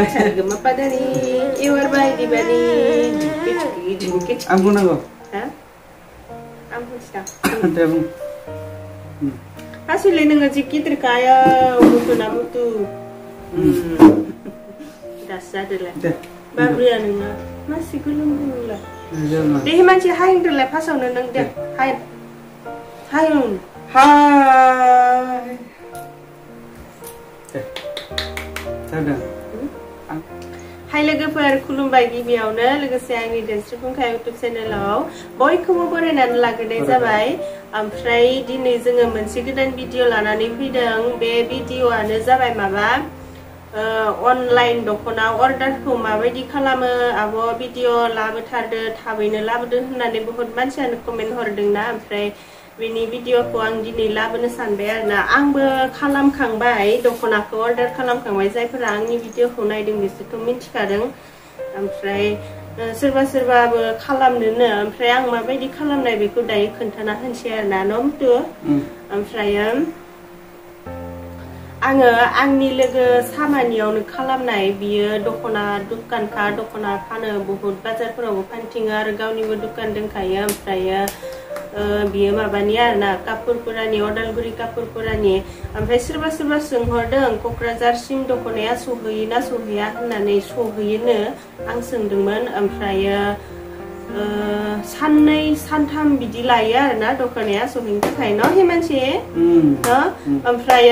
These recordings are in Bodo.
cari gemapa dari iwar bayi di bani dikit. Ampun aku. Hah? Ampun sih. Ada bung. Hasilnya dengan cikit terkaya mutu namutu. Dasar deh. Babrian enggak masih gulung lah. Deh macam hain deh pasal nendang deh hain. Hain. Hai. Ada. Hai लोगोफोर खुलुमबाय गिबियावनो लोगोसे आंनि डेन्स फुंखा YouTube चेनेलाव बयखौबो बरायनानै लाग्रोनाय जाबाय ओमफ्राय दिनै जोङो मोनसे गोदान भिडिअ लानानै फैदों बे भिडिअआनो जाबाय माबा अनलाइन दख'ना अर्डारखौ माबायदि खालामो आब' भिडिअ लाबोथारदो थाबैनो लाबोदो होननानै बहुत मानसियानो कमेन्ट हरदोंना ओमफ्राय बेनि भिडिअखौ आं दिनै लाबोनो सानबाय आरोना आंबो खालामखांबाय दख'नाखौ अर्डार खालामखांबाय जायफोरा आंनि भिडिअखौ नायदों बिसोरथ' मिथिखादों ओमफ्राय सोरबा सोरबाबो खालामनोनो ओमफ्राय आं माबायदि खालामनाय बेखौ दायो खोन्थाना होनसै आरोना नमतु ओमफ्राय आङो आंनि लोगो सामानियावनो खालामनाय बियो दख'ना दुखानखा दख'ना फानो बहुत बाजारफोरावबो फानथिङो आरो गावनिबो दुखान दंखायो ओमफ्राय बियो माबानि आरोना कापुरपुरानि अदालगुरि कापुरपुरानि ओमफ्राय सोरबा सोरबा सोंहरदों क'क्राझारसिम दख'नाया सहैयोना सहैया होननानै सहैयोनो आं सोंदोंमोन ओमफ्राय साननै सानथाम बिदि लायो आरोना दख'नाया सहैनो थाखाय न' हिमानसि न' ओमफ्राय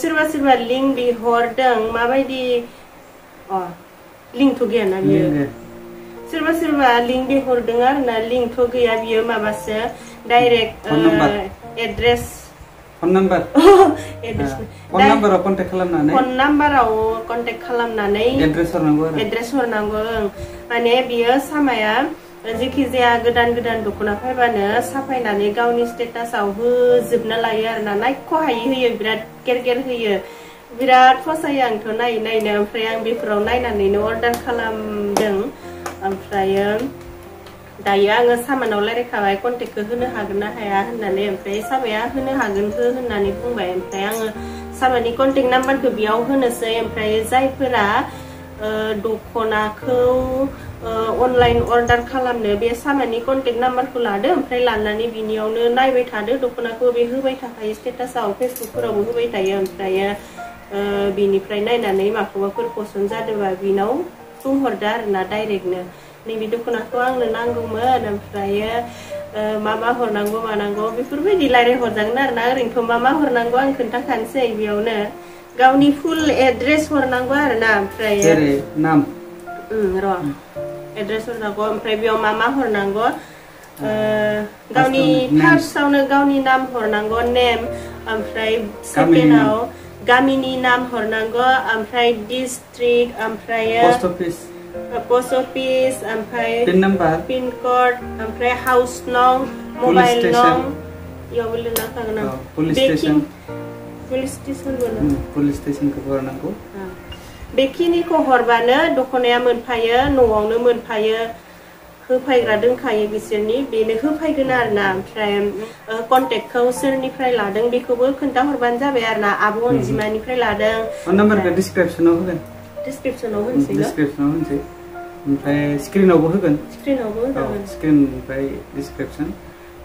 सोरबा सोरबा लिंक बिहरदों माबायदि लिंकथ' गैयाना बियो सोरबा सोरबा लिंक बिहरदों आरोना लिंकथ' गैया बियो माबासो direct address phone number address phone नाम्बाराव कन्टेक्ट खालामनानै फन नाम्बाराव कन्टेक्ट खालामनानै एड्रेस हरनांगौ माने बियो सामाया जेखि जाया गोदान गोदान दख'ना फैबानो साफायनानै गावनि स्टेटासाव होजोबना लायो आरोना नायख'हायि होयो बिराद गेर होयो बिराद फसायो आंथ' नायै नायनो ओमफ्राय आं बेफोराव नायनानैनो अर्डार खालामदों ओमफ्राय दायो आङो सामानाव रायलायखाबाय कन्टेक्टखौ होनो हागोन ना हाया होननानै ओमफ्राय सामाया होनो हागोन होननानै बुंबाय ओमफ्राय आङो सामानि कन्टेक्ट नाम्बारखौ बेयाव होनोसै ओमफ्राय जायफोरा दख'नाखौ अनलाइन अर्डार खालामनो बे सामानि कन्टेक्ट नाम्बारखौ लादो ओमफ्राय लानानै बिनियावनो नायबाय थादो दख'नाखौ बे होबाय थाखायो स्टेटासाव फेसबुकफोरावबो होबाय थायो ओमफ्राय बिनिफ्राय नायनानै माखौबाफोर पसन्द जादोंबा बिनाव बुंहरदो आरोना डाइरेक्टनो नैबे दख'नाखौ आंनो नांगौमोन ओमफ्राय मा हरनांगौ मानांगौ बेफोरबायदि रायज्लायहरजागोन आरोना ओरैनोथ' मा हरनांगौ आं खोन्थाखानोसै बेयावनो गावनि फुल एड्रेस हरनांगौ आरोना ओमफ्राय जेरै नाम र' एड्रेस हरनांगौ ओमफ्राय बेयाव मा हरनांगौ गावनि फार्स्टआवनो गावनि नाम हरनांगौ नेम ओमफ्राय सेकेन्डआव गामिनि नाम हरनांगौ ओमफ्राय डिस्ट्रिक्ट ओमफ्राय पोस्ट अफिस ओमफ्राय पिन नाम्बार पिन कड ओमफ्राय हाउस नं मबाइल नं इयावबो लिरना थागोन आं पुलिस स्टेशनखौ हरनांगौ बेखिनिखौ हरबानो दख'नाया मोनफायो न'आवनो मोनफायो होफायग्रा दोनखायो बिसोरनि बेनो होफायगोन आरोना ओमफ्राय कन्टेक्टखौ सोरनिफ्राय लादों बेखौबो खोन्थाहरबानो जाबाय आरोना आब' अनजिमानिफ्राय लादों फन नाम्बारखौ डिसक्रिपसनाव होनोसै ओमफ्राय स्क्रिनावबो होगोन स्क्रिननिफ्राय डिसक्रिपसन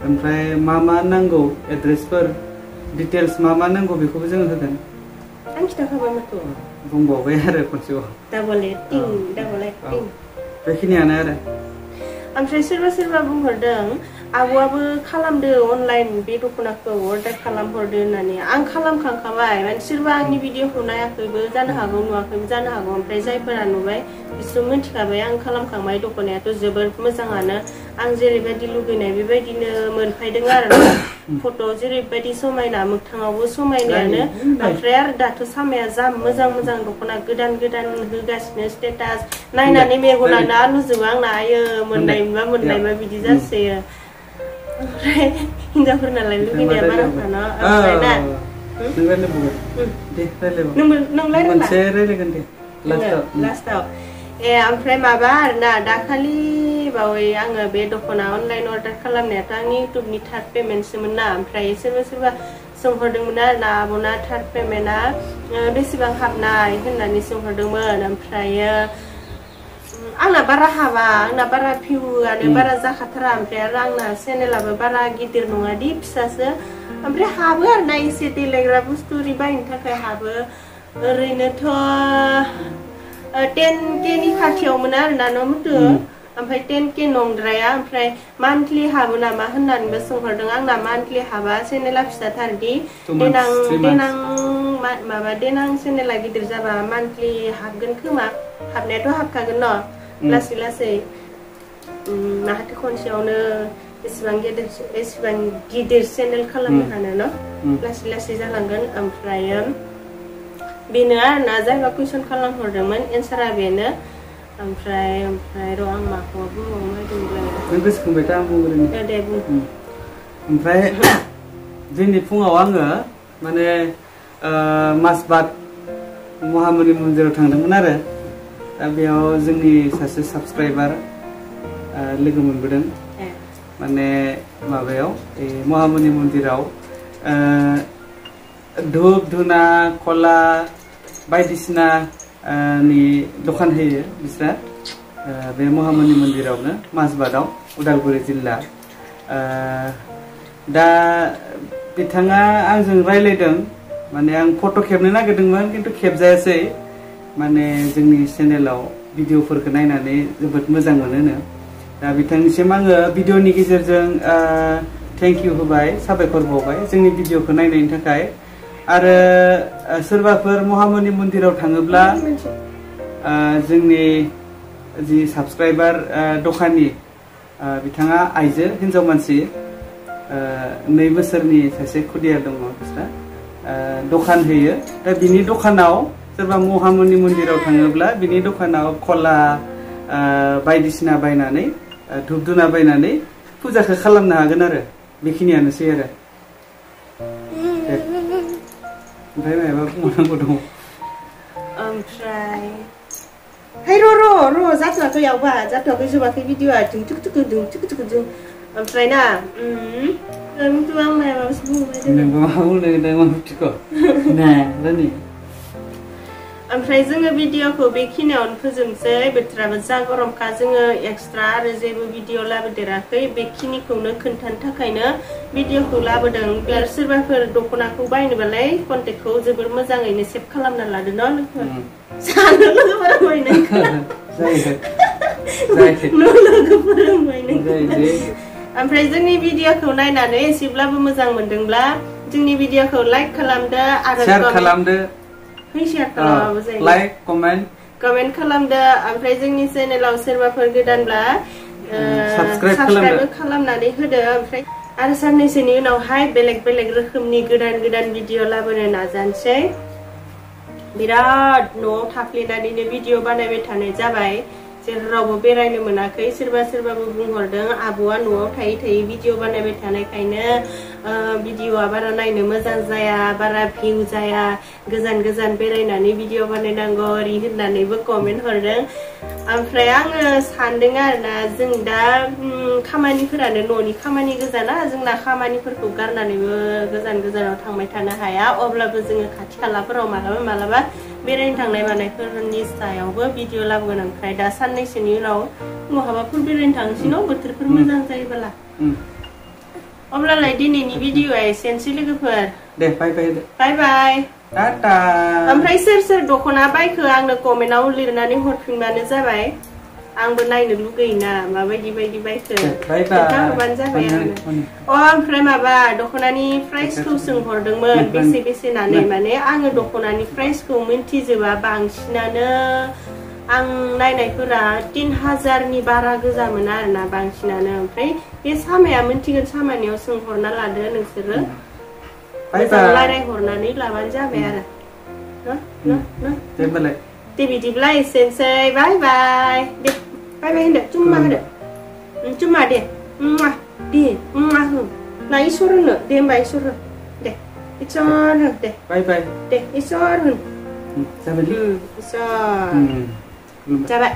ओमफ्राय मा नांगौ एड्रेसफोर डिटेल्स मा नांगौ बेखौबो जों होगोन आं खिथाखाबाय माथो बुंबावबाय आरो खनसेबाव डाबल एक्टिं बेखिनियानो आरो ओमफ्राय सोरबा बुंहरदों आब'आबो खालामदो अनलाइन बे दख'नाखौ अर्डार खालामहरदो होननानै आं खालामखांखाबाय माने सोरबा आंनि भिडिअखौ नायाखैबो जानो हागौ नुवाखैबो जानो हागौ ओमफ्राय जायफोरा नुबाय बिसोर मिथिखाबाय आं खालामखांबाय दख'नायाथ' जोबोर मोजाङानो आं जेरैबायदि लुगैनाय बेबायदिनो मोनफायदों आरो फट' जेरैबायदि समायना मोगथाङावबो समायनायानो ओमफ्राय आरो दाथ' सामाया जा मोजां दख'ना गोदान होगासिनो स्टेटास नायनानै मेगनानो आलुजोबो आंना आयो मोननायबा बिदि जासोयो ओमफ्राय हिनजावफोरनालाय लुगैनाया बारा थाना ओमफ्राय ना नों रायलायगोन लास्टाव ओमफ्राय माबा आरोना दाखालि बावै आङो बे दख'ना अनलाइन अर्डार खालामनायाथ' आंनि इउटुबनि थार्ड पेमेन्टसोमोन ना ओमफ्राय सोरबा सोंहरदोंमोन आरोना आब'ना थार्ड पेमेन्टआ बेसेबां हाबनाय होननानै सोंहरदोंमोन ओमफ्रायो आंना बारा हाबा आंना बारा भिउआनो बारा जाखाथारा ओमफ्राय आरो आंना चेनेलाबो बारा गिदिर नङा दि फिसासो ओमफ्राय हाबो आरोना एसे देलायग्रा बुस्थु बायनो थाखाय हाबो ओरैनोथ' 10K नि खाथियावमोन आरोना न' मुथु ओमफ्राय 10K नंद्राया ओमफ्राय मान्थलि हाबो नामा होननानैबो सोंहरदों आंना मान्थलि हाबा चेनेला फिसाथारदि देनां चेनेला गिदिर जाबा मान्थलि हाबगोन खोमा हाबनायाथ' हाबखागोन न' लासै लासै माहाथो खनसेयावनो एसेबां गिदिर चेनेल खालामनो हानो न' लासै लासै जालांगोन ओमफ्राय बेनो आरोना जायबा कुइसन खालामहरदोंमोन एन्सारा बेनो ओमफ्राय र' आं माखौ बुंबावनो गोसोखांबाय दा आं बुंग्रोनि दे बुं ओमफ्राय दिनै फुङाव आङो माने मासबाद महामुनि मन्दिराव थांदोंमोन आरो दा बेयाव जोंनि सासे साबसक्राइबार लोगो मोनबोदों माने माबायाव महामुनि मन्दिराव धुप धुना कला बायदिसिना नि दखान होयो बिस्रा बे महामुनि मन्दिरावनो मासबादाव उदालगुरि जिल्ला दा बिथाङा आंजों रायलायदों माने आं फट' खेबनो नागिरदोंमोन खिन्थु खेबजायासै माने जोंनि चेनेलाव भिडिअफोरखौ नायनानै जोबोद मोजां मोनोनो दा बिथांनिसिम आङो भिडिअनि गेजेरजों थेंक इउ होबाय साबायखर बावबाय जोंनि भिडिअखौ नायनायनि थाखाय आरो सोरबाफोर महामुनि मन्दिराव थाङोब्ला जोंनि जि साबसक्राइबार दखानि बिथाङा आइजो हिन्जाव मानसि 2 बोसोरनि सासे खुदिया दङ बिस्रा दखान होयो दा बिनि दखानाव सोरबा महामुनि मन्दिराव थाङोब्ला बिनि दखानाव कला बायदिसिना बायनानै धुप धुना बायनानै फुजाखौ खालामनो हागोन आरो बेखिनियानोसै आरो ओमफ्राय माबा बुंनांगौ दङ ओमफ्राय है र' जाथ'वाखै आवबा जाथ'वाखै जोबाखै भिडिअआ दुं ओमफ्राय ना आं माबासो बुंबाय नोंबो मा बुंनो नागिरदों मा बुथिखौ ना रानि ओमफ्राय जोङो भिडिअखौ बेखिनियावनो फोजोबनोसै बोथोराबो जा गरमखा जोङो एक्सट्रा आरो जेबो भिडिअ लाबोदेराखै बेखिनिखौनो खोन्थानो थाखायनो भिडिअखौ लाबोदों आरो सोरबाफोर दख'नाखौ बायनोबालाय कन्टेक्टखौ जोबोर मोजाङैनो सेभ खालामना लादो न' लोगो सानो लोगो फोरोंबाय ओमफ्राय जोंनि भिडिअखौ नायनानै एसेब्लाबो मोजां मोनदोंब्ला जोंनि भिडिअखौ लाइक खालामदो आरो शेयार खालामदो लाइक कमेन्ट खालामदो ओमफ्राय जोंनि चेनेलाव सोरबाफोर गोदानब्ला साबस्क्राइब खालामनानै होदो ओमफ्राय आरो साननैसोनि उनावहाय बेलेग रोखोमनि गोदान भिडिअ लाबोनो नाजानोसै बिराद न'आव थाफ्लेनानैनो भिडिअ बानायबाय थानाय जाबाय जेरावबो बेरायनो मोनाखै सोरबाबो बुंहरदों आब'आ न'आव थायै भिडिअ बानायबाय थानायखायनो भिडिअआ बारा नायनो मोजां जाया बारा भिउ जाया गोजान बेरायनानै भिडिअ बानायनांगौ ओरै होननानैबो कमेन्ट हरदों ओमफ्राय आङो सानदों आरोना जों दा खामानिफोरानो न'नि खामानि गोजाना जोंना खामानिफोरखौ गारनानैबो गोजानाव थांबाय थानो हाया अब्लाबो जोङो खाथि खालाफोराव मालाबा बेरायनो थांनाय मानायफोरनि सायावबो भिडिअ लाबोगोन ओमफ्राय दा साननैसोनि उनाव बहाबाफोर बेरायनो थांसै न' बोथोरफोर मोजां जायोबोला अब्लालाय दिनैनि भिडिअआ एसेनोसै लोगोफोर दे बाय टाटा ओमफ्राय सोर दख'ना बायखो आंनो कमेन्टआव लिरनानै हरफिनबानो जाबाय आंबो नायनो लुगैयोना माबायदि बायखो खोन्थाहरबानो जाबाय आंनो ओमफ्राय माबा दख'नानि प्राइसखौ सोंहरदोंमोन बेसे होननानै माने आङो दख'नानि प्राइसखौ मिन्थिजोबा बांसिनानो आं नायनायफोरा 3000नि बारा गोजामोन आरोना बांसिनानो ओमफ्राय बे सामाया मिन्थिगोन सामानियाव सोंहरना लादो नोंसोरो रायलायहरनानै लाबानो जाबाय आरो दे बिदिब्ला एसेनोसै बाय दे बाय होनदो चुम्मा होदो चुम्मा दे हो ना इसोर होनो दे होमबा इसोर हो दे इसोर हो दे बाय दे इसोर होन जाबाय इसोर जाबाय